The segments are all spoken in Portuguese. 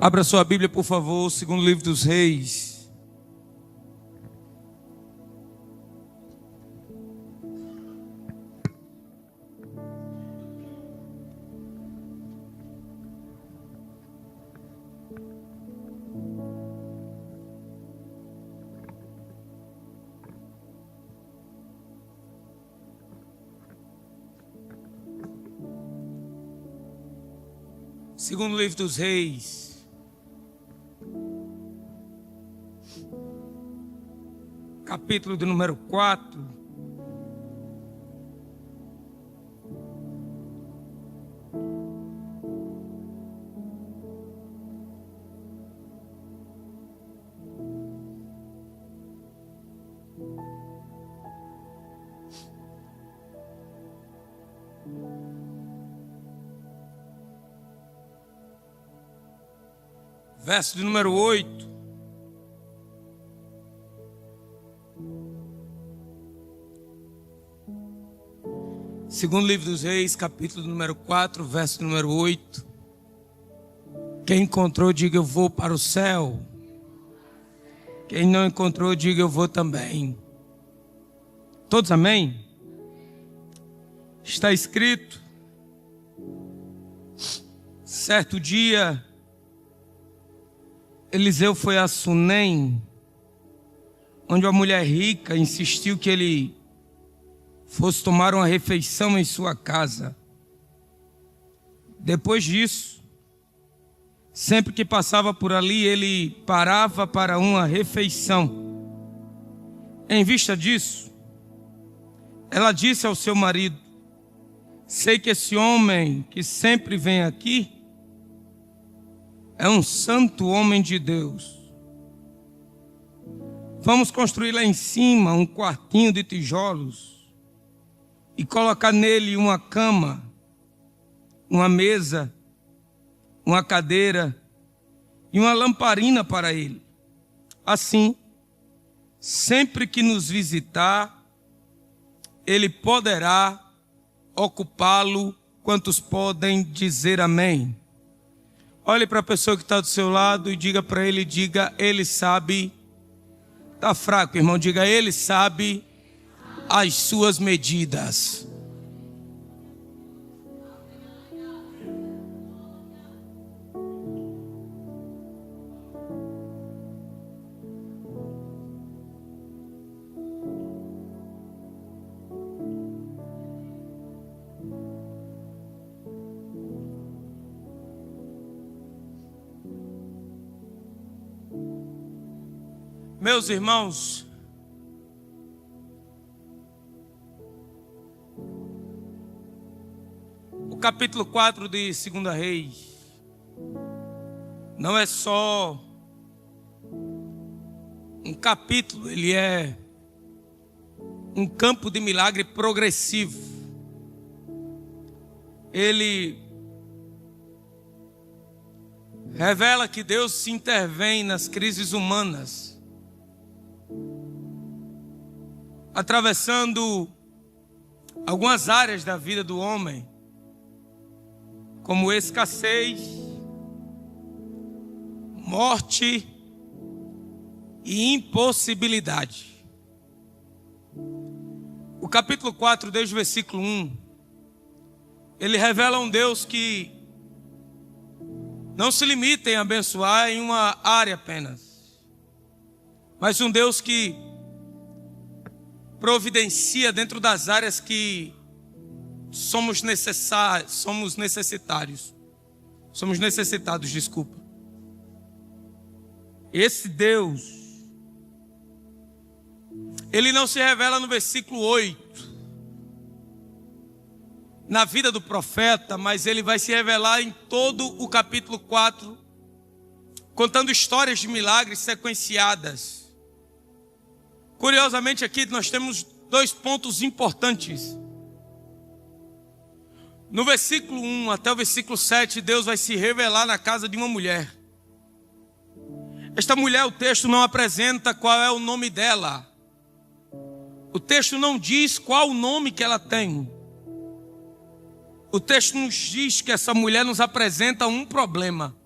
Abra sua Bíblia, por favor, segundo livro dos Reis. Segundo livro dos Reis, capítulo de número 4. Verso de número 8. Segundo livro dos Reis, capítulo número 4, verso número 8. Quem encontrou, diga eu vou para o céu. Quem não encontrou, diga eu vou também. Todos amém? Está escrito: certo dia, Eliseu foi a Sunem, onde uma mulher rica insistiu que ele fosse tomar uma refeição em sua casa. Depois disso, sempre que passava por ali, ele parava para uma refeição. Em vista disso, ela disse ao seu marido: sei que esse homem que sempre vem aqui é um santo homem de Deus. Vamos construir lá em cima um quartinho de tijolos e colocar nele uma cama, uma mesa, uma cadeira e uma lamparina para ele. Assim, sempre que nos visitar, ele poderá ocupá-lo. Quantos podem dizer amém? Olhe para a pessoa que está do seu lado e diga para ele, ele sabe. Está fraco, irmão, diga, ele sabe as suas medidas. Meus irmãos, o capítulo 4 de 2 Reis não é só um capítulo, ele é um campo de milagre progressivo. Ele revela que Deus se intervém nas crises humanas, atravessando algumas áreas da vida do homem, como escassez, morte e impossibilidade. O capítulo 4, desde o versículo 1, ele revela um Deus que não se limita em abençoar em uma área apenas, mas um Deus que providencia dentro das áreas que somos necessitados. Esse Deus, ele não se revela no versículo 8, na vida do profeta, mas ele vai se revelar em todo o capítulo 4, contando histórias de milagres sequenciadas. Curiosamente, aqui nós temos dois pontos importantes. No versículo 1 até o versículo 7, Deus vai se revelar na casa de uma mulher. Esta mulher, o texto não apresenta qual é o nome dela. O texto não diz qual o nome que ela tem. O texto nos diz que essa mulher nos apresenta um problema.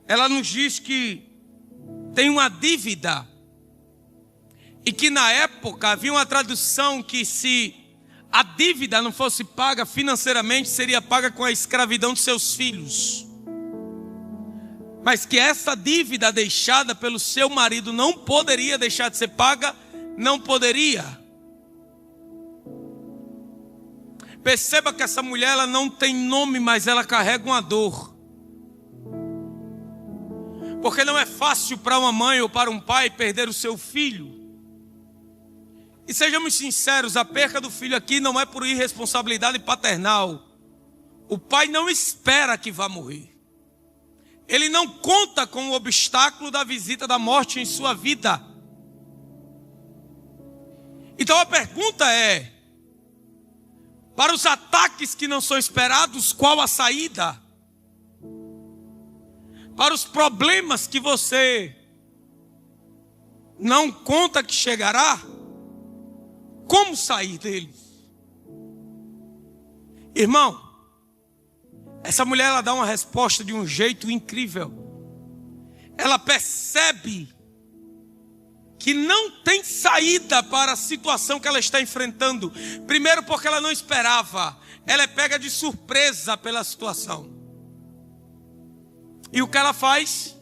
ela nos diz que tem uma dívida. E que na época havia uma tradução que se a dívida não fosse paga financeiramente, seria paga com a escravidão de seus filhos. Mas que essa dívida deixada pelo seu marido não poderia deixar de ser paga, não poderia. Perceba que essa mulher, ela não tem nome, mas ela carrega uma dor. Porque não é fácil para uma mãe ou para um pai perder o seu filho. E sejamos sinceros, a perca do filho aqui não é por irresponsabilidade paternal. O pai não espera que vá morrer. Ele não conta com o obstáculo da visita da morte em sua vida. Então a pergunta é: para os ataques que não são esperados, qual a saída? Para os problemas que você não conta que chegará, como sair deles? Irmão, essa mulher, ela dá uma resposta de um jeito incrível. Ela percebe que não tem saída para a situação que ela está enfrentando. Primeiro porque ela não esperava. Ela é pega de surpresa pela situação. E o que ela faz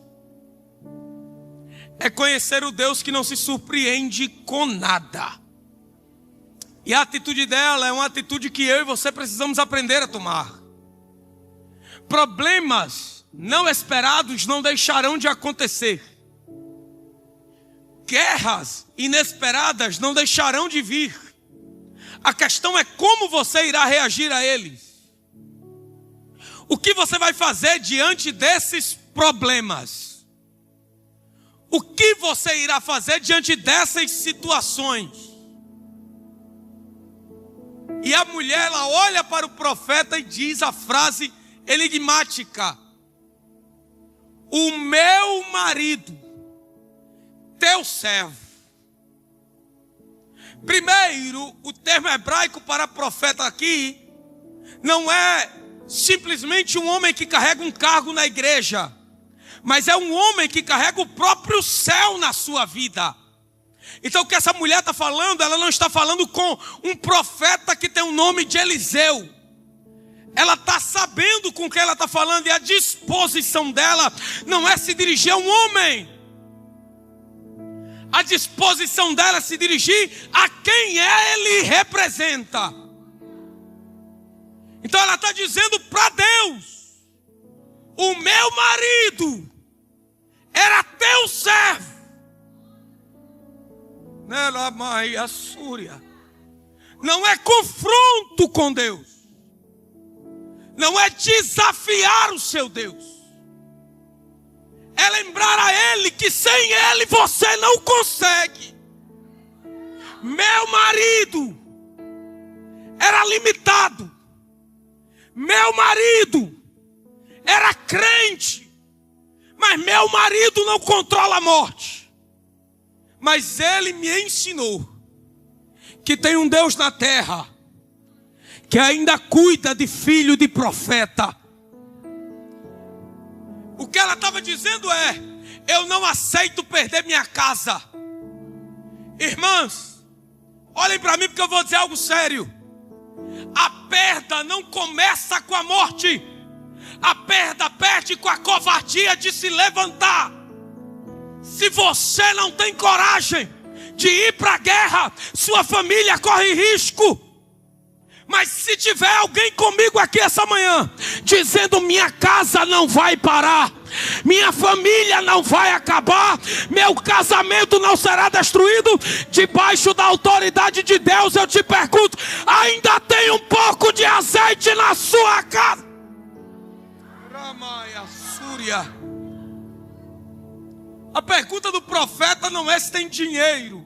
é conhecer o Deus que não se surpreende com nada. E a atitude dela é uma atitude que eu e você precisamos aprender a tomar. Problemas não esperados não deixarão de acontecer. Guerras inesperadas não deixarão de vir. A questão é como você irá reagir a eles. O que você vai fazer diante desses problemas? O que você irá fazer diante dessas situações? E a mulher, ela olha para o profeta e diz a frase enigmática: o meu marido, teu servo. Primeiro, o termo hebraico para profeta aqui não é simplesmente um homem que carrega um cargo na igreja, mas é um homem que carrega o próprio céu na sua vida. Então o que essa mulher está falando, ela não está falando com um profeta que tem o nome de Eliseu. Ela está sabendo com o que ela está falando, e a disposição dela não é se dirigir a um homem. A disposição dela é se dirigir a quem ele representa. Então ela está dizendo para Deus: o meu marido era teu servo. Nela Maia Súria. Não é confronto com Deus. Não é desafiar o seu Deus. É lembrar a Ele que sem Ele você não consegue. Meu marido era limitado. Meu marido era crente. Mas meu marido não controla a morte. Mas ele me ensinou que tem um Deus na terra que ainda cuida de filho de profeta. O que ela estava dizendo é: eu não aceito perder minha casa. Irmãs, olhem para mim, porque eu vou dizer algo sério. A perda não começa com a morte. A perda perde com a covardia de se levantar. Se você não tem coragem de ir para a guerra, sua família corre risco. Mas se tiver alguém comigo aqui essa manhã, dizendo: minha casa não vai parar, minha família não vai acabar, meu casamento não será destruído, debaixo da autoridade de Deus, eu te pergunto: ainda tem um pouco de azeite na sua casa? Ramaya Súria. A pergunta do profeta não é se tem dinheiro.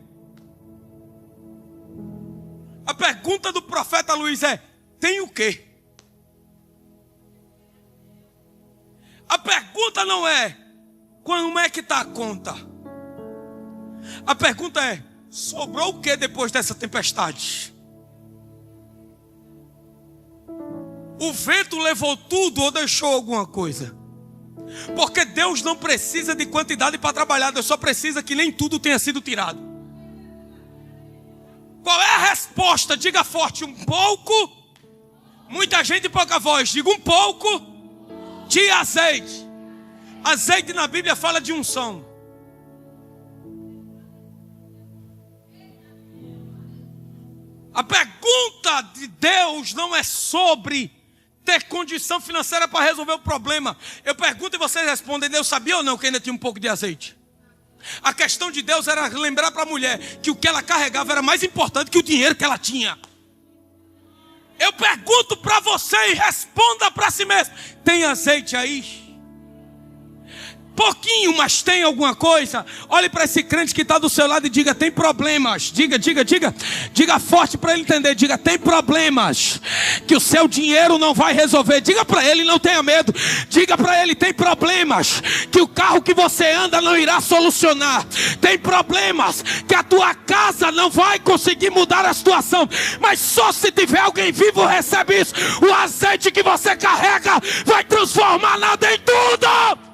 A pergunta do profeta Luiz é: tem o quê? A pergunta não é como é que está a conta. A pergunta é: sobrou o que depois dessa tempestade? O vento levou tudo ou deixou alguma coisa? Porque Deus não precisa de quantidade para trabalhar. Deus só precisa que nem tudo tenha sido tirado. Qual é a resposta? Diga forte: um pouco. Muita gente, pouca voz. Diga um pouco de azeite. Azeite na Bíblia fala de unção. A pergunta de Deus não é sobre ter condição financeira para resolver o problema. Eu pergunto e vocês respondem: Deus sabia ou não que ainda tinha um pouco de azeite? A questão de Deus era lembrar para a mulher que o que ela carregava era mais importante que o dinheiro que ela tinha. Eu pergunto para você e responda para si mesmo: tem azeite aí? Pouquinho, mas tem alguma coisa? Olhe para esse crente que está do seu lado e diga: tem problemas. Diga forte para ele entender. Diga: tem problemas que o seu dinheiro não vai resolver. Diga para ele: não tenha medo. Diga para ele: tem problemas que o carro que você anda não irá solucionar. Tem problemas que a tua casa não vai conseguir mudar a situação. Mas só se tiver alguém vivo recebe isso. O azeite que você carrega vai transformar nada em tudo.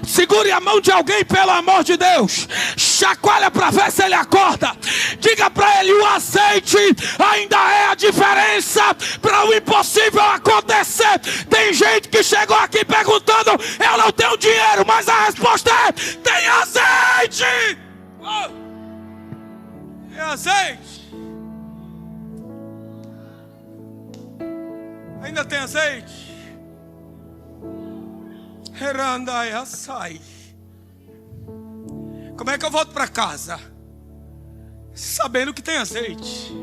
Segure a mão de alguém, pelo amor de Deus. Chacoalha para ver se ele acorda. Diga para ele: o azeite ainda é a diferença para o impossível acontecer. Tem gente que chegou aqui perguntando: eu não tenho dinheiro, mas a resposta é: tem azeite. Tem azeite. Ainda tem azeite. Como é que eu volto para casa? Sabendo que tem azeite.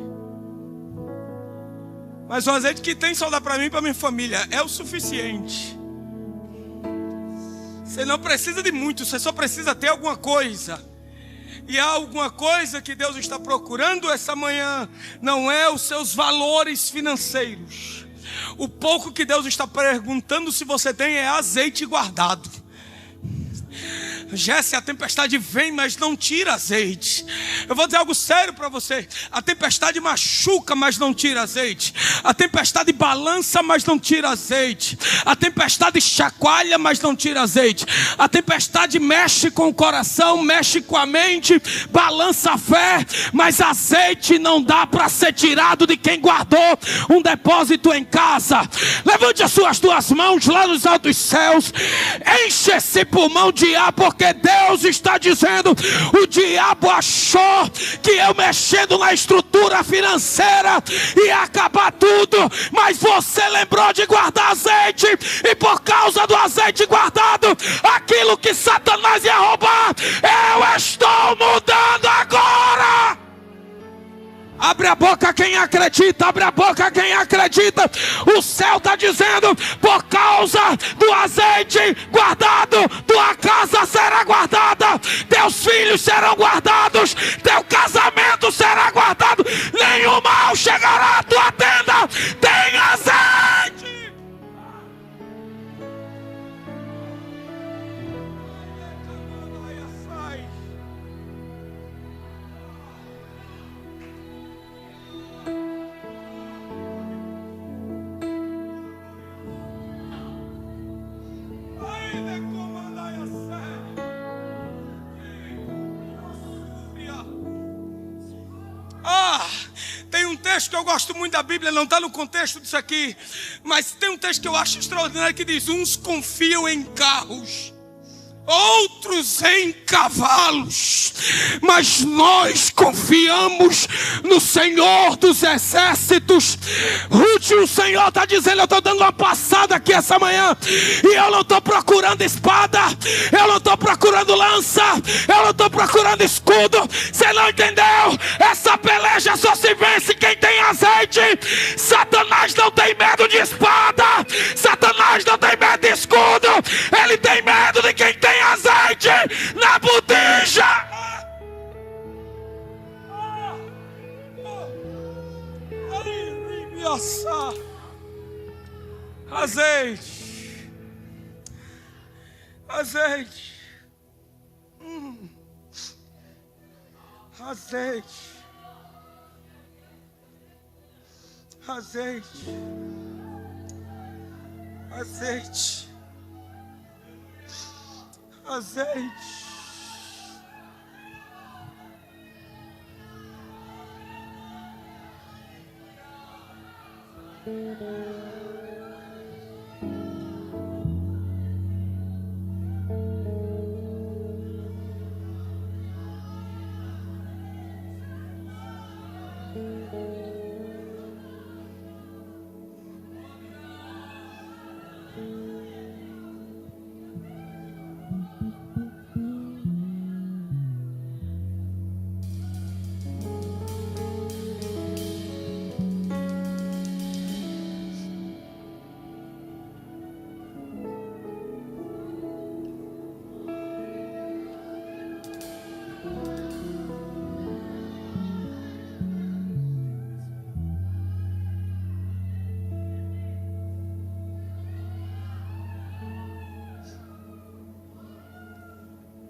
Mas o azeite que tem só dá para mim e para minha família. É o suficiente. Você não precisa de muito, você só precisa ter alguma coisa. E há alguma coisa que Deus está procurando essa manhã. Não é os seus valores financeiros. O pouco que Deus está perguntando se você tem é azeite guardado. Jesse, a tempestade vem, mas não tira azeite. Eu vou dizer algo sério para você: a tempestade machuca, mas não tira azeite. A tempestade balança, mas não tira azeite. A tempestade chacoalha, mas não tira azeite. A tempestade mexe com o coração, mexe com a mente, balança a fé, mas azeite não dá para ser tirado de quem guardou um depósito em casa. Levante as suas duas mãos lá nos altos céus. Enche esse pulmão de ar, porque Deus está dizendo: o diabo achou que eu mexendo na estrutura financeira ia acabar tudo, mas você lembrou de guardar azeite, e por causa do azeite guardado, aquilo que Satanás ia roubar, eu estou mudando agora. Abre a boca quem acredita, abre a boca quem acredita. O céu está dizendo: por causa do azeite guardado, tua casa será guardada, teus filhos serão guardados, teu casamento será guardado, nenhum mal chegará à tua tenda. Tem azeite. Tem um texto que eu gosto muito da Bíblia, não está no contexto disso aqui, mas tem um texto que eu acho extraordinário que diz: uns confiam em carros, outros em cavalos, mas nós confiamos no Senhor dos Exércitos. Ruth, o Senhor está dizendo: eu estou dando uma passada aqui essa manhã, e eu não estou procurando espada, eu não estou procurando lança, eu não estou procurando escudo. Você não entendeu? Essa peleja só se vence quem tem azeite. Satanás não tem medo de espada, Satanás não tem medo de escudo, ele tem medo de quem tem azeite na botija. Azeite, azeite, azeite, azeite, azeite. Azeite.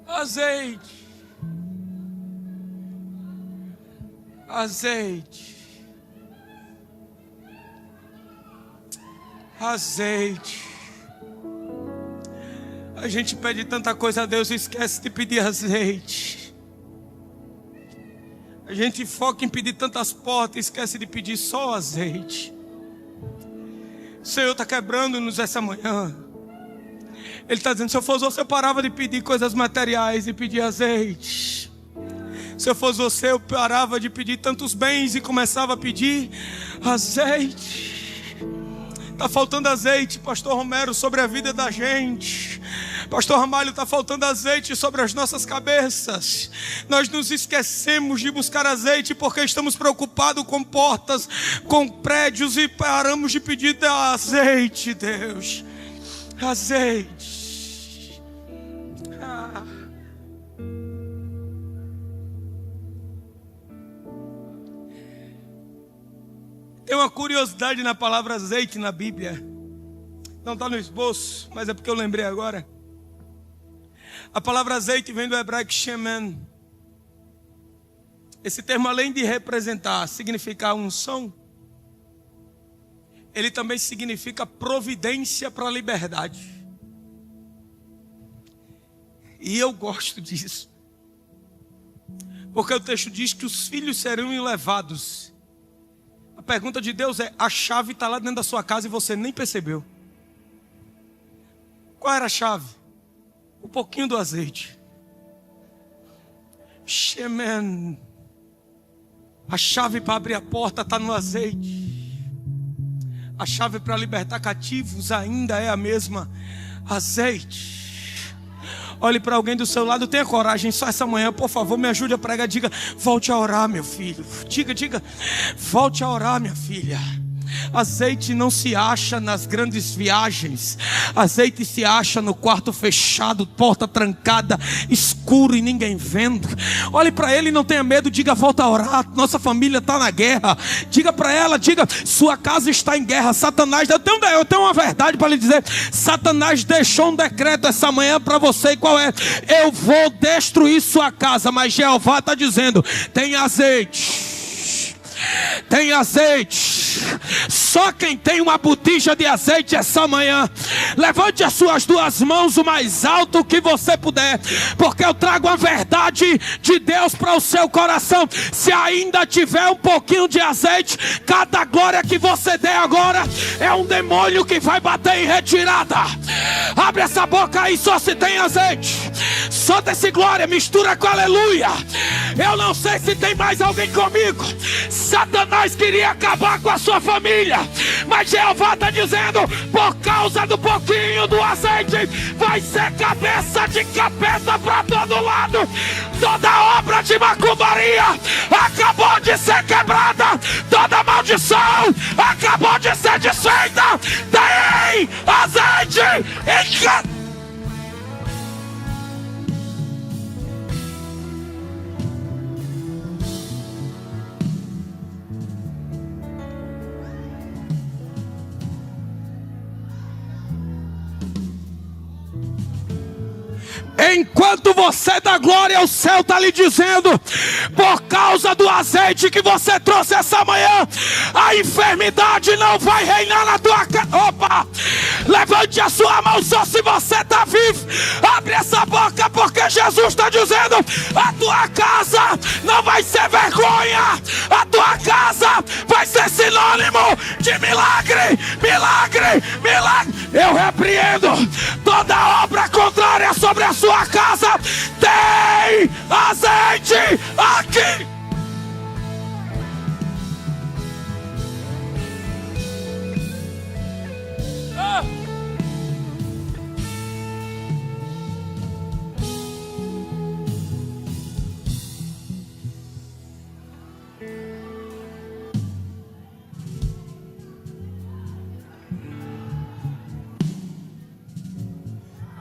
Azeite. Azeite. Azeite. A gente pede tanta coisa a Deus e esquece de pedir azeite. A gente foca em pedir tantas portas e esquece de pedir só azeite. O Senhor está quebrando-nos essa manhã. Ele está dizendo, se eu fosse você, eu parava de pedir coisas materiais e pedir azeite. Se eu fosse você, eu parava de pedir tantos bens e começava a pedir azeite. Está faltando azeite, pastor Romero, sobre a vida da gente. Pastor Ramalho, está faltando azeite sobre as nossas cabeças. Nós nos esquecemos de buscar azeite porque estamos preocupados com portas, com prédios e paramos de pedir azeite, Deus. Azeite. Tem uma curiosidade na palavra azeite na Bíblia. Não está no esboço, mas é porque eu lembrei agora. A palavra azeite vem do hebraico shemen. Esse termo, além de representar, significar unção, ele também significa providência para a liberdade. E eu gosto disso. Porque o texto diz que os filhos serão elevados. A pergunta de Deus é, a chave está lá dentro da sua casa e você nem percebeu. Qual era a chave? Um pouquinho do azeite. Shemen. A chave para abrir a porta está no azeite. A chave para libertar cativos ainda é a mesma. Azeite. Olhe para alguém do seu lado, tenha coragem, só essa manhã, por favor, me ajude a pregar. Diga, volte a orar, meu filho. Diga, volte a orar, minha filha. Azeite não se acha nas grandes viagens. Azeite se acha no quarto fechado, porta trancada, escuro e ninguém vendo. Olhe para ele e não tenha medo. Diga, volta a orar. Nossa família está na guerra. Diga para ela, diga, sua casa está em guerra. Satanás, eu tenho uma verdade para lhe dizer. Satanás deixou um decreto essa manhã para você. E qual é? Eu vou destruir sua casa. Mas Jeová está dizendo, tem azeite. Tem azeite. Só quem tem uma botija de azeite essa manhã, levante as suas duas mãos o mais alto que você puder, porque eu trago a verdade de Deus para o seu coração. Se ainda tiver um pouquinho de azeite, cada glória que você der agora é um demônio que vai bater em retirada. Abre essa boca aí, só se tem azeite. Solta esse glória, mistura com aleluia. Eu não sei se tem mais alguém comigo. Satanás queria acabar com a sua família, mas Jeová está dizendo, por causa do pouquinho do azeite, vai ser cabeça de capeta para todo lado. Toda obra de macumbaria acabou de ser quebrada. Toda maldição acabou de ser desfeita. Tem azeite em cada... Enquanto você dá glória, o céu está lhe dizendo: por causa do azeite que você trouxe essa manhã, a enfermidade não vai reinar na tua casa. Opa! Levante a sua mão só se você está vivo. Abre essa boca, porque Jesus está dizendo: a tua casa não vai ser vergonha. A tua casa vai ser sinônimo de milagre, milagre, milagre. Eu repreendo toda obra contrária sobre a sua casa. Tem azeite aqui.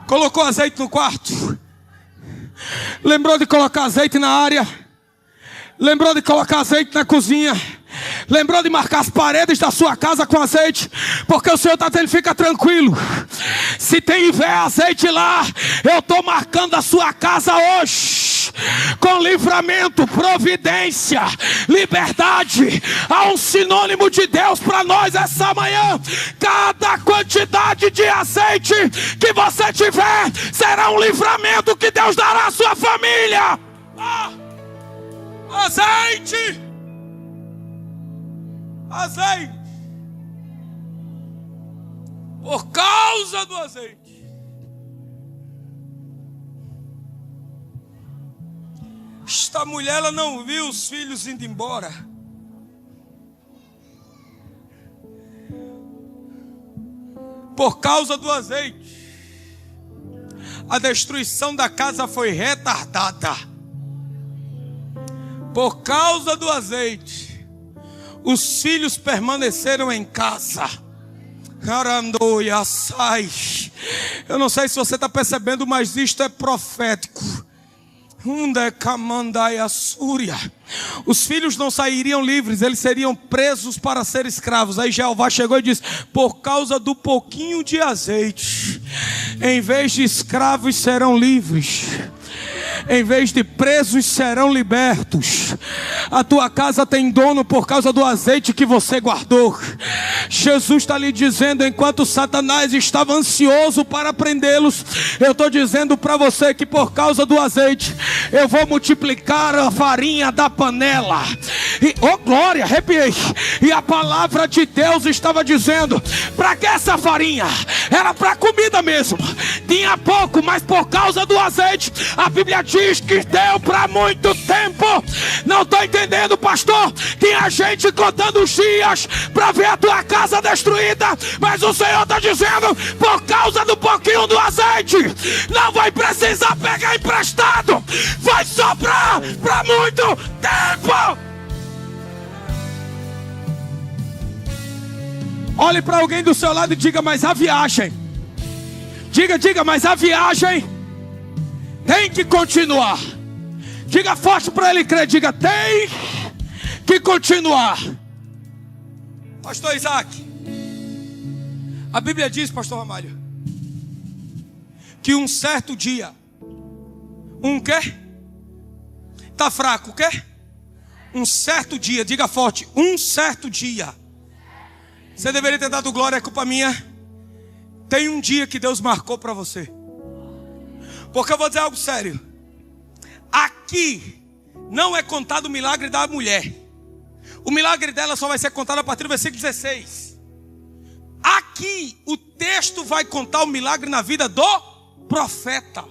Colocou azeite no quarto. Lembrou de colocar azeite na área. Lembrou de colocar azeite na cozinha. Lembrou de marcar as paredes da sua casa com azeite. Porque o Senhor está dizendo: fica tranquilo. Se tem azeite lá, eu estou marcando a sua casa hoje com livramento, providência, liberdade. Há um sinônimo de Deus para nós essa manhã. Cada quantidade de azeite que você tiver será um livramento que Deus dará à sua família. Azeite, azeite. Por causa do azeite. Esta mulher, ela não viu os filhos indo embora. Por causa do azeite, a destruição da casa foi retardada. Por causa do azeite, os filhos permaneceram em casa. Eu não sei se você está percebendo, mas isto é profético. Os filhos não sairiam livres, eles seriam presos para ser escravos. Aí Jeová chegou e disse: por causa do pouquinho de azeite, em vez de escravos serão livres, em vez de presos serão libertos. A tua casa tem dono por causa do azeite que você guardou. Jesus está lhe dizendo: enquanto Satanás estava ansioso para prendê-los, eu estou dizendo para você que por causa do azeite eu vou multiplicar a farinha da panela. E, oh glória, arrepiei. E a palavra de Deus estava dizendo: para que essa farinha? Era para comida mesmo. Tinha pouco, mas por causa do azeite, a Bíblia diz que deu para muito tempo. Não estou entendendo, pastor. Tinha gente contando os dias para ver a tua casa destruída, mas o Senhor está dizendo: por causa do pouquinho do azeite, não vai precisar pegar emprestado, vai sobrar para muito tempo. Olhe para alguém do seu lado e diga: mas a viagem, diga, mas a viagem tem que continuar. Diga forte para ele crer, diga: tem que continuar. Pastor Isaac, a Bíblia diz, pastor Ramalho, que um certo dia, um quê? Tá fraco, o quê? Um certo dia, diga forte, um certo dia. Você deveria ter dado glória, é culpa minha. Tem um dia que Deus marcou para você. Porque eu vou dizer algo sério. Aqui não é contado o milagre da mulher. O milagre dela só vai ser contado a partir do versículo 16. Aqui o texto vai contar o milagre na vida do profeta.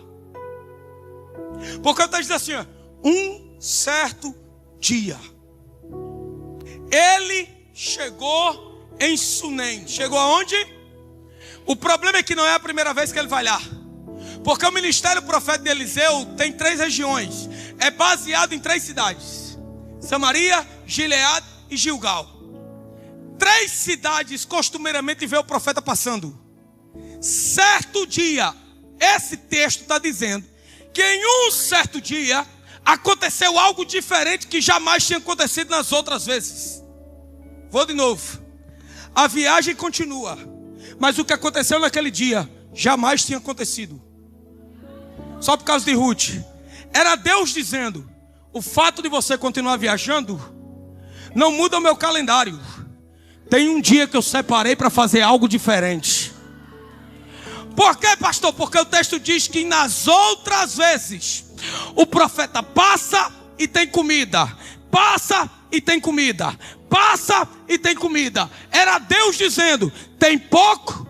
Porque o texto diz assim, ó, um certo dia ele chegou em Sunem. Chegou aonde? O problema é que não é a primeira vez que ele vai lá. Porque o ministério profético de Eliseu tem 3 regiões. É baseado em 3 cidades: Samaria, Gileade e Gilgal. 3 cidades costumeiramente vê o profeta passando. Certo dia, esse texto está dizendo que em um certo dia aconteceu algo diferente que jamais tinha acontecido nas outras vezes. Vou de novo. A viagem continua, mas o que aconteceu naquele dia jamais tinha acontecido. Só por causa de Ruth. Era Deus dizendo: o fato de você continuar viajando não muda o meu calendário. Tem um dia que eu separei para fazer algo diferente. Por quê, pastor? Porque o texto diz que nas outras vezes o profeta passa e tem comida, passa e tem comida, passa e tem comida. Era Deus dizendo: tem pouco,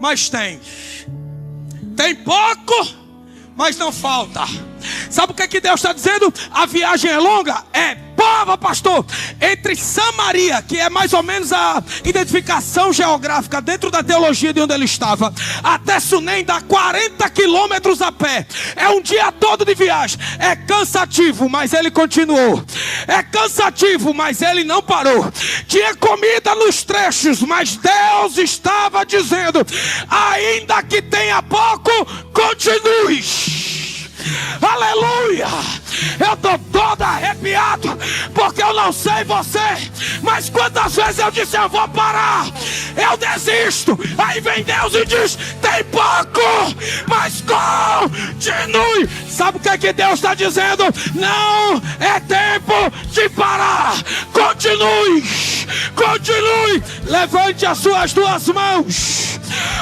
mas tem. Tem pouco, mas não falta. Sabe o que Deus está dizendo? A viagem é longa? É boa, pastor. Entre Samaria, que é mais ou menos a identificação geográfica dentro da teologia de onde ele estava, até Sunem dá 40 quilômetros a pé. É um dia todo de viagem. É cansativo, mas ele continuou. É cansativo, mas ele não parou. Tinha comida nos trechos, mas Deus estava dizendo: ainda que tenha pouco, continue. Aleluia! Eu estou todo arrepiado, porque eu não sei você, mas quantas vezes eu disse: eu vou parar, eu desisto. Aí vem Deus e diz: tem pouco, mas continue. Sabe o que Deus está dizendo? Não é tempo de parar. Continue, continue. Levante as suas duas mãos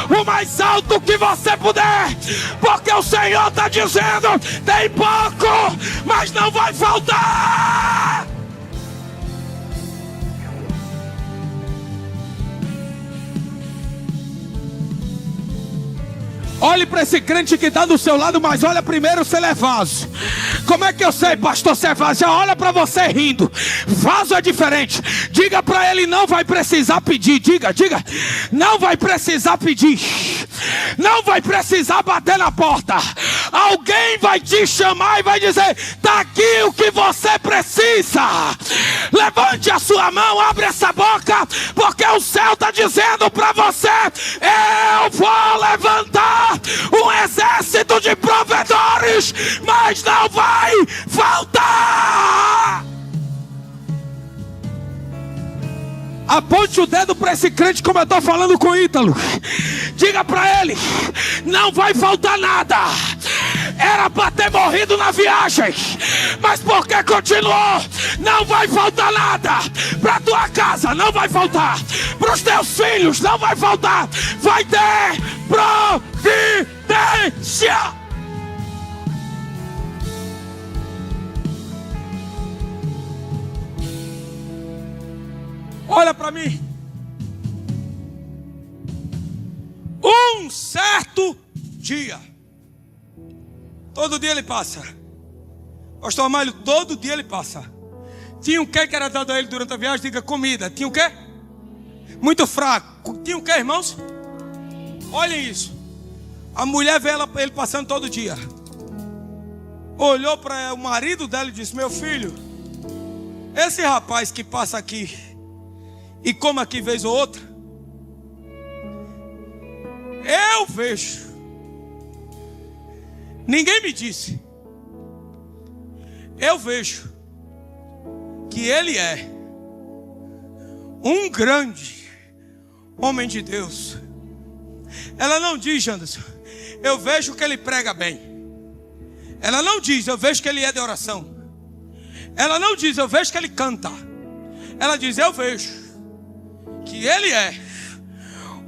o mais alto que você puder, porque o Senhor está dizendo: tem pouco, mas não vai faltar. Olhe para esse crente que está do seu lado, mas olha primeiro se ele é vaso. Como é que eu sei, pastor, se é vaso? Já olha para você rindo. Vaso é diferente. Diga para ele: não vai precisar pedir. Diga, não vai precisar pedir. Não vai precisar bater na porta. Alguém vai te chamar e vai dizer: está aqui o que você precisa. Levante a sua mão, abre essa boca, porque o céu está dizendo para você: eu vou levantar um exército de provedores, mas não vai faltar. Aponte o dedo para esse crente, como eu estou falando com o Ítalo. Diga para ele: não vai faltar nada. Era para ter morrido na viagem, mas porque continuou, não vai faltar nada. Para tua casa não vai faltar, para os teus filhos não vai faltar. Vai ter providência. Olha para mim. Um certo dia, todo dia ele passa. Pastor Amália, todo dia ele passa. Tinha um que era dado a ele durante a viagem? Diga: comida. Tinha o quê? Muito fraco. Tinha o quê, irmãos? Olhem isso. A mulher vê ele passando todo dia. Olhou para o marido dela e disse: meu filho, esse rapaz que passa aqui e come aqui vez ou outra, eu vejo. Ninguém me disse. Eu vejo que ele é um grande homem de Deus. Ela não diz: Janderson, eu vejo que ele prega bem. Ela não diz: eu vejo que ele é de oração. Ela não diz: eu vejo que ele canta. Ela diz: eu vejo que ele é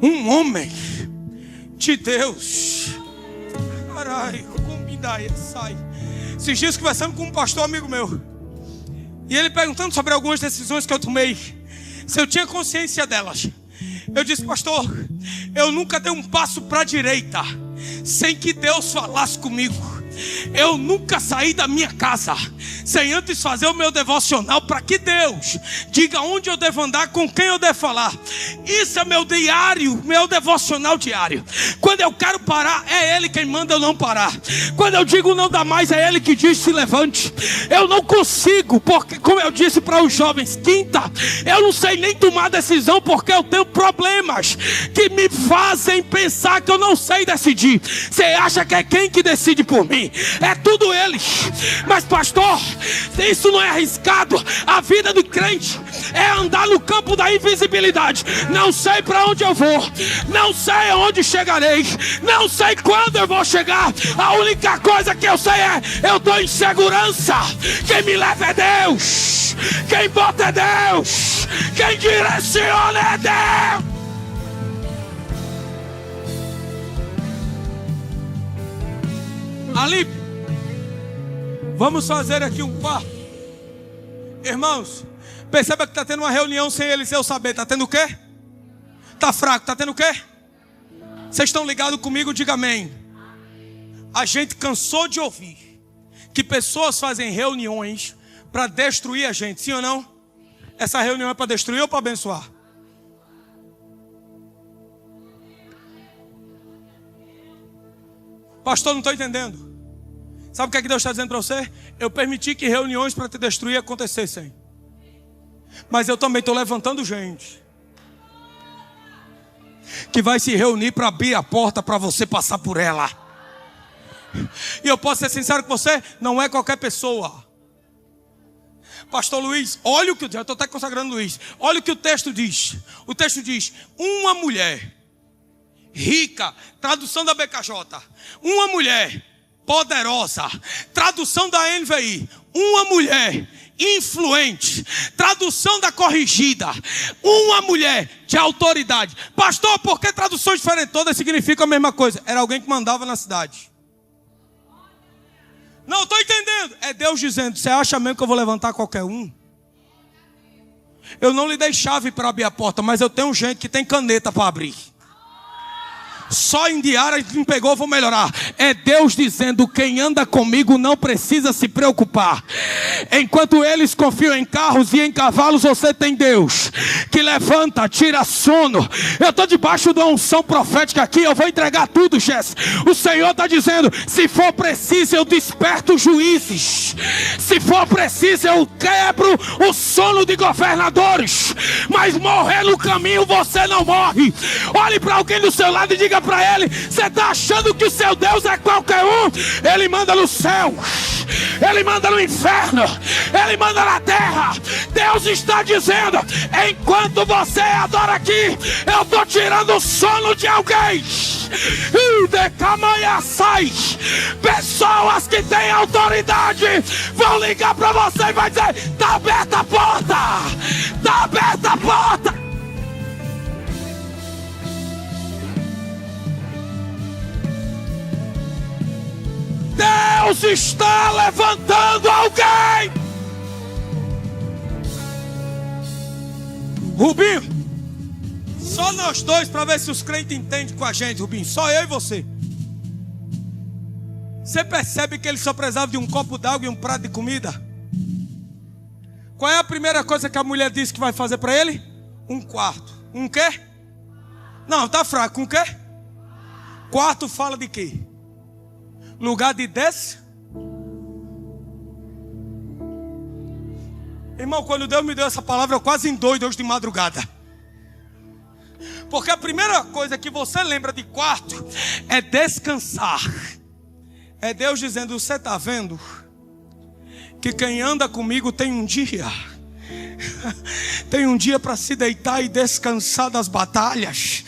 um homem de Deus. Carai, sai. Esses dias conversando com um pastor amigo meu, e ele perguntando sobre algumas decisões que eu tomei, se eu tinha consciência delas. Eu disse: pastor, eu nunca dei um passo para a direita sem que Deus falasse comigo. Eu nunca saí da minha casa sem antes fazer o meu devocional, para que Deus diga onde eu devo andar, com quem eu devo falar. Isso é meu diário, meu devocional diário. Quando eu quero parar, é Ele quem manda eu não parar. Quando eu digo não dá mais, é Ele que diz se levante. Eu não consigo, porque como eu disse para os jovens, quinta, eu não sei nem tomar decisão, porque eu tenho problemas que me fazem pensar que eu não sei decidir. Você acha que é quem que decide por mim? morre, é tudo eles. Mas pastor, isso não é arriscado. A vida do crente é andar no campo da invisibilidade. Não sei para onde eu vou, não sei aonde chegarei, não sei quando eu vou chegar. A única coisa que eu sei é: eu estou em segurança. Quem me leva é Deus, quem bota é Deus, quem direciona é Deus. Ali, vamos fazer aqui um quarto. Irmãos, perceba que está tendo uma reunião sem Eliseu saber. Está tendo o quê? Está fraco, está tendo o quê? Vocês estão ligados comigo? Diga amém. A gente cansou de ouvir que pessoas fazem reuniões para destruir a gente, sim ou não? Essa reunião é para destruir ou para abençoar? Pastor, não estou entendendo. Sabe o que é que Deus está dizendo para você? Eu permiti que reuniões para te destruir acontecessem, mas eu também estou levantando gente que vai se reunir para abrir a porta para você passar por ela. E eu posso ser sincero com você, não é qualquer pessoa. Pastor Luiz, olha o que eu estou até consagrando Luiz. Olha o que o texto diz. O texto diz: uma mulher rica, tradução da BKJ. Uma mulher poderosa, tradução da NVI. Uma mulher influente, tradução da Corrigida. Uma mulher de autoridade. Pastor, por que traduções diferentes? Todas significam a mesma coisa. Era alguém que mandava na cidade. Não, estou entendendo. É Deus dizendo: você acha mesmo que eu vou levantar qualquer um? Eu não lhe dei chave para abrir a porta, mas eu tenho gente que tem caneta para abrir. Só em diária que me pegou, vou melhorar. É Deus dizendo: quem anda comigo não precisa se preocupar. Enquanto eles confiam em carros e em cavalos, você tem Deus que levanta, tira sono. Eu estou debaixo de uma unção profética aqui. Eu vou entregar tudo, Jess. O Senhor está dizendo: se for preciso, eu desperto juízes. Se for preciso, eu quebro o sono de governadores. Mas morrer no caminho, você não morre. Olhe para alguém do seu lado e diga para ele: você está achando que o seu Deus é qualquer um? Ele manda no céu, ele manda no inferno, ele manda na terra. Deus está dizendo: enquanto você adora aqui, eu estou tirando o sono de alguém. Pessoas que têm autoridade vão ligar para você e vai dizer: está aberta a porta, está aberta a porta. Deus está levantando alguém. Rubinho, só nós dois para ver se os crentes entendem com a gente, Rubinho. Só eu e você. Você percebe que ele só precisava de um copo d'água e um prato de comida? Qual é a primeira coisa que a mulher disse que vai fazer para ele? Um quarto. Um quê? Não, tá fraco. Um quê? Quarto fala de quê? Lugar de Irmão, quando Deus me deu essa palavra, eu quase endoido hoje de madrugada. Porque a primeira coisa que você lembra de quarto é descansar. É Deus dizendo: você está vendo que quem anda comigo tem um dia. Tem um dia para se deitar e descansar das batalhas.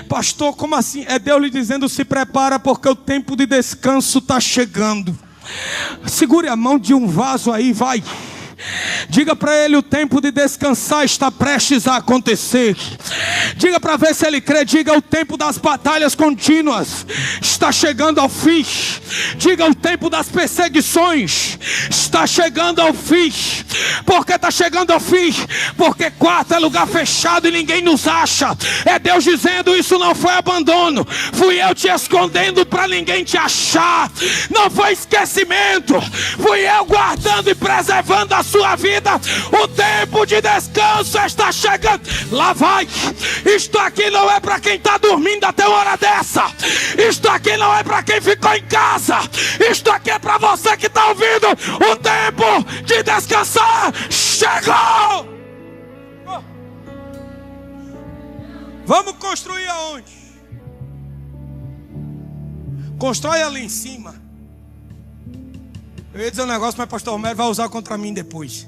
Pastor, como assim? É Deus lhe dizendo: se prepara, porque o tempo de descanso está chegando. Segure a mão de um vaso aí, vai. Diga para ele: o tempo de descansar está prestes a acontecer. Diga para ver se ele crê. Diga: o tempo das batalhas contínuas está chegando ao fim. Diga: o tempo das perseguições está chegando ao fim. Por que está chegando ao fim? Porque quarto é lugar fechado e ninguém nos acha. É Deus dizendo: isso não foi abandono, fui eu te escondendo para ninguém te achar. Não foi esquecimento, fui eu guardando e preservando a sua vida. O tempo de descanso está chegando. Lá vai. Isto aqui não é para quem está dormindo até uma hora dessa. Isto aqui não é para quem ficou em casa. Isto aqui é para você que está ouvindo. O tempo de descansar chegou. Vamos construir aonde? Constrói ali em cima. Eu ia dizer um negócio, mas o pastor Romero vai usar contra mim depois.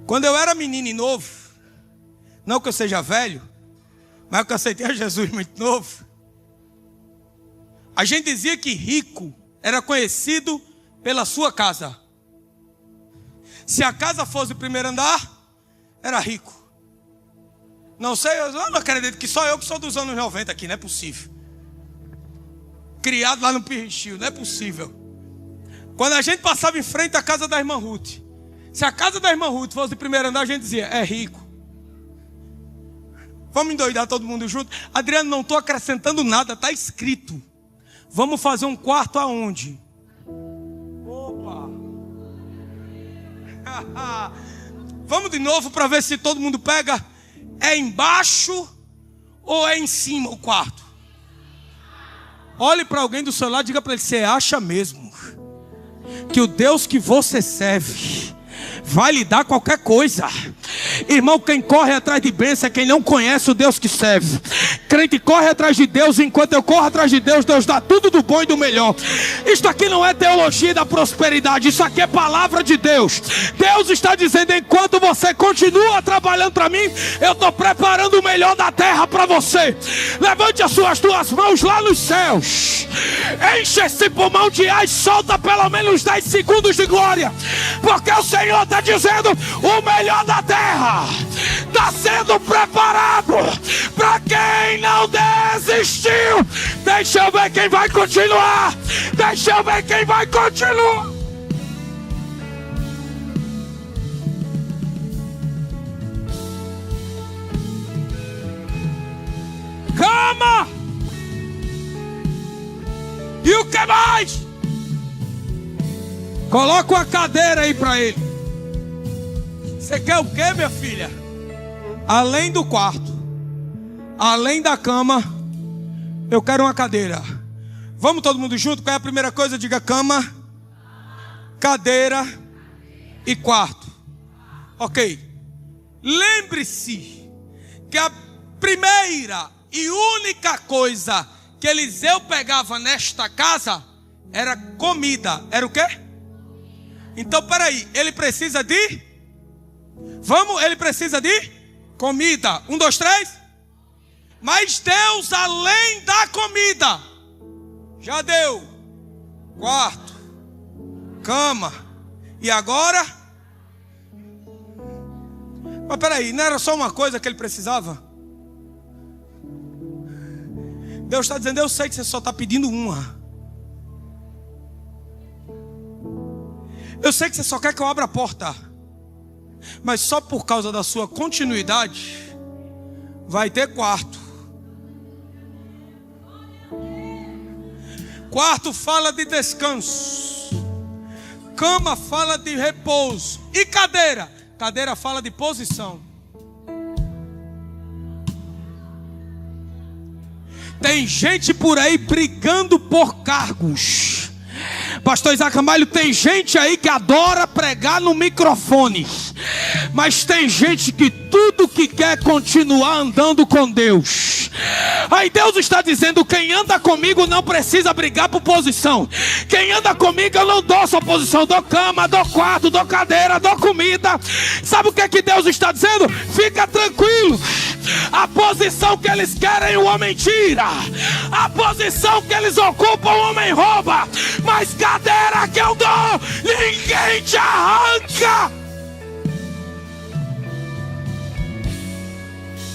Quando eu era menino e novo, não que eu seja velho, mas que eu aceitei a Jesus muito novo, a gente dizia que rico era conhecido pela sua casa. Se a casa fosse o primeiro andar, era rico. Não sei, eu não acredito que só eu que sou dos anos 90 aqui, não é possível. Criado lá no Pirrichil, não é possível. Quando a gente passava em frente à casa da irmã Ruth, se a casa da irmã Ruth fosse o primeiro andar, a gente dizia, é rico. Vamos endoidar todo mundo junto? Adriano, não estou acrescentando nada, está escrito. Vamos fazer um quarto aonde? Opa! Vamos de novo para ver se todo mundo pega. É embaixo ou é em cima o quarto? Olhe para alguém do seu lado e diga para ele, você acha mesmo que o Deus que você serve vai lhe dar qualquer coisa? Irmão, quem corre atrás de bênção é quem não conhece o Deus que serve. Crente corre atrás de Deus, enquanto eu corro atrás de Deus, Deus dá tudo do bom e do melhor. Isto aqui não é teologia da prosperidade, isso aqui é palavra de Deus. Deus está dizendo, enquanto você continua trabalhando para mim, eu estou preparando o melhor da terra para você. Levante as suas duas mãos lá nos céus, enche esse pulmão de ar e solta pelo menos 10 segundos de glória, porque o Senhor está dizendo, o melhor da terra está sendo preparado para quem não desistiu. Deixa eu ver quem vai continuar. Deixa eu ver quem vai continuar. Cama. E o que mais? Coloca uma cadeira aí para ele. Você quer o que, minha filha? Além do quarto, além da cama, eu quero uma cadeira. Vamos todo mundo junto? Qual é a primeira coisa? Diga cama, cadeira e quarto. Ok. Lembre-se que a primeira e única coisa que Eliseu pegava nesta casa era comida. Era o quê? Então, peraí, ele precisa de... Vamos, ele precisa de comida. 1, 2, 3. Mas Deus, além da comida, já deu quarto, cama. E agora? Mas peraí, não era só uma coisa que ele precisava? Deus está dizendo, eu sei que você só está pedindo uma. Eu sei que você só quer que eu abra a porta. Mas só por causa da sua continuidade, vai ter quarto. Quarto fala de descanso. Cama fala de repouso. E cadeira? Cadeira fala de posição. Tem gente por aí brigando por cargos. Pastor Isaac Ramalho, tem gente aí que adora pregar no microfone, mas tem gente que tudo que quer continuar andando com Deus. Aí Deus está dizendo, quem anda comigo não precisa brigar por posição. Quem anda comigo eu não dou sua posição, dou cama, dou quarto, dou cadeira, dou comida. Sabe o que é que Deus está dizendo? Fica tranquilo. A posição que eles querem o homem tira, a posição que eles ocupam o homem rouba, mas cadeira que eu dou, ninguém te arranca.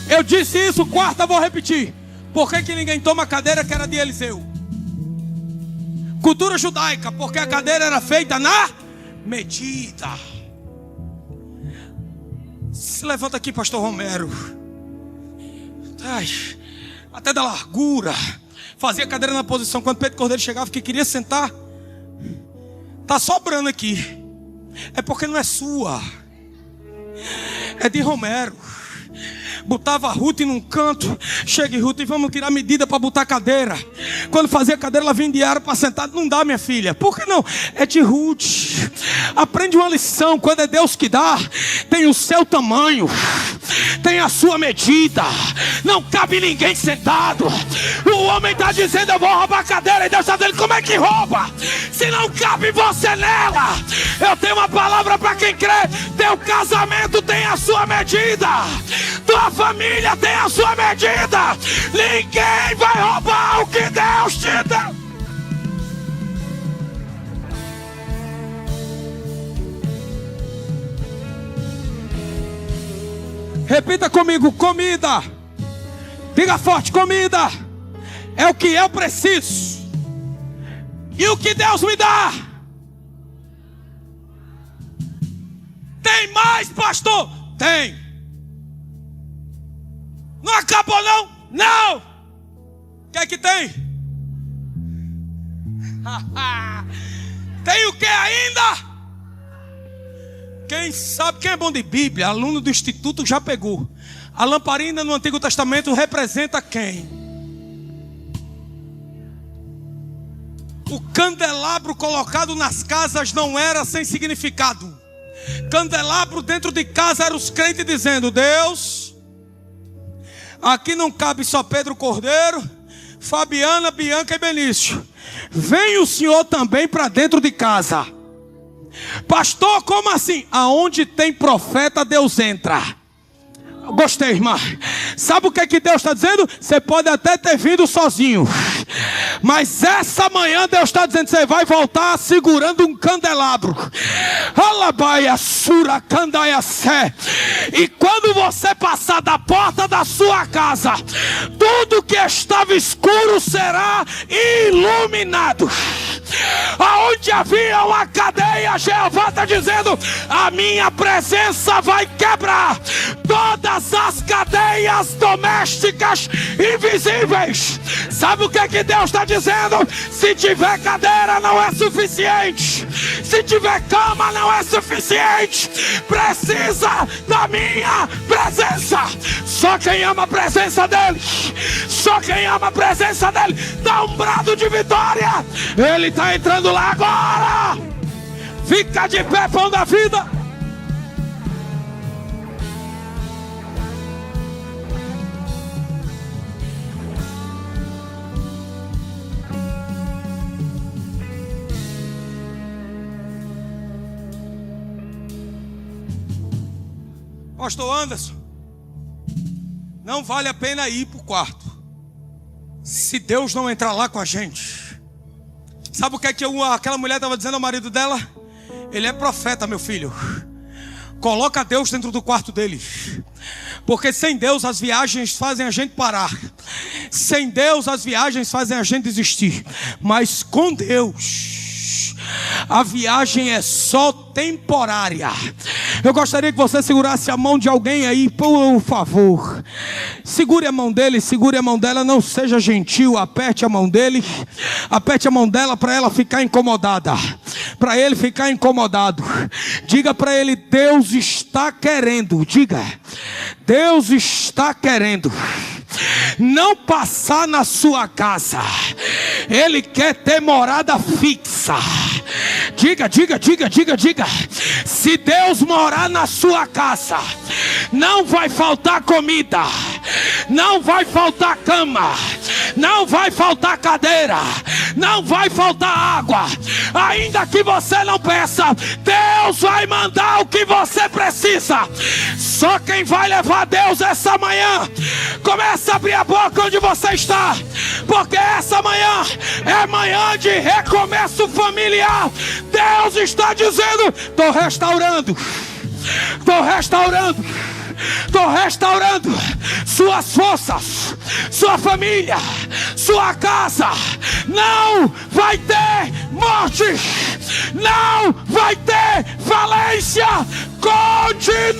Eu disse isso, quarta, vou repetir. Por que ninguém toma a cadeira que era de Eliseu? Cultura judaica, porque a cadeira era feita na medida. Se levanta aqui, pastor Romero. Ai, até da largura. Fazia a cadeira na posição. Quando Pedro Cordeiro chegava que queria sentar, tá sobrando aqui. É porque não é sua, é de Romero. Botava a Ruth num canto. Chega, Ruth, e vamos tirar medida para botar a cadeira. Quando fazia a cadeira, ela vinha de ar para sentar. Não dá, minha filha. Por que não? É de Ruth. Aprende uma lição. Quando é Deus que dá, tem o seu tamanho. tem a sua medida. Não cabe ninguém sentado. O homem está dizendo: eu vou roubar a cadeira. E Deus está dizendo: como é que rouba? Se não cabe você nela. Eu tenho uma palavra para quem crê. Teu casamento tem a sua medida. Tua família tem a sua medida. Ninguém vai roubar o que Deus te deu. Repita comigo: comida. Diga forte: comida é o que eu preciso. E o que Deus me dá? Tem mais, pastor? Tem. Não acabou não? Não. O que é que tem? Tem o que ainda? Quem sabe, quem é bom de Bíblia, aluno do Instituto, já pegou. A lamparina no Antigo Testamento representa quem? O candelabro colocado nas casas não era sem significado. Candelabro dentro de casa eram os crentes dizendo: Deus, aqui não cabe só Pedro Cordeiro, Fabiana, Bianca e Benício. Vem o Senhor também para dentro de casa. Pastor, como assim? Aonde tem profeta, Deus entra. Gostei, irmã. Sabe o que é que Deus está dizendo? Você pode até ter vindo sozinho, mas essa manhã Deus está dizendo: você vai voltar segurando um candelabro. Alabaia sura candaia sé. E quando você passar da porta da sua casa, tudo que estava escuro será iluminado. Aonde havia uma cadeia, Jeová está dizendo: a minha presença vai quebrar todas as cadeias domésticas invisíveis. Sabe o que é que Deus está dizendo? Se tiver cadeira não é suficiente. Se tiver cama não é suficiente. Precisa da minha presença. Só quem ama a presença dele, só quem ama a presença dele, dá um brado de vitória. Ele está entrando lá agora. Fica de pé, pão da vida. Pastor Anderson, não vale a pena ir para o quarto se Deus não entrar lá com a gente. Sabe o que é que aquela mulher estava dizendo ao marido dela? Ele é profeta, meu filho. Coloca Deus dentro do quarto dele. Porque sem Deus as viagens fazem a gente parar. Sem Deus as viagens fazem a gente desistir. Mas com Deus a viagem é só temporária. Eu gostaria que você segurasse a mão de alguém aí, por favor. Segure a mão dele, segure a mão dela. Não seja gentil, aperte a mão dele, aperte a mão dela para ela ficar incomodada, para ele ficar incomodado. Diga para ele: Deus está querendo. Diga: Deus está querendo não passar na sua casa. Ele quer ter morada fixa. Diga, diga, diga, diga, diga. Se Deus morar na sua casa, não vai faltar comida, não vai faltar cama, não vai faltar cadeira, não vai faltar água. Ainda que você não peça, Deus vai mandar o que você precisa. Só quem vai levar Deus essa manhã, começa a abrir a boca onde você está, porque essa manhã é manhã de recomeço familiar. Deus está dizendo: estou restaurando, estou restaurando, estou restaurando suas forças, sua família, sua casa. Não vai ter morte, não vai ter falência, continuidade.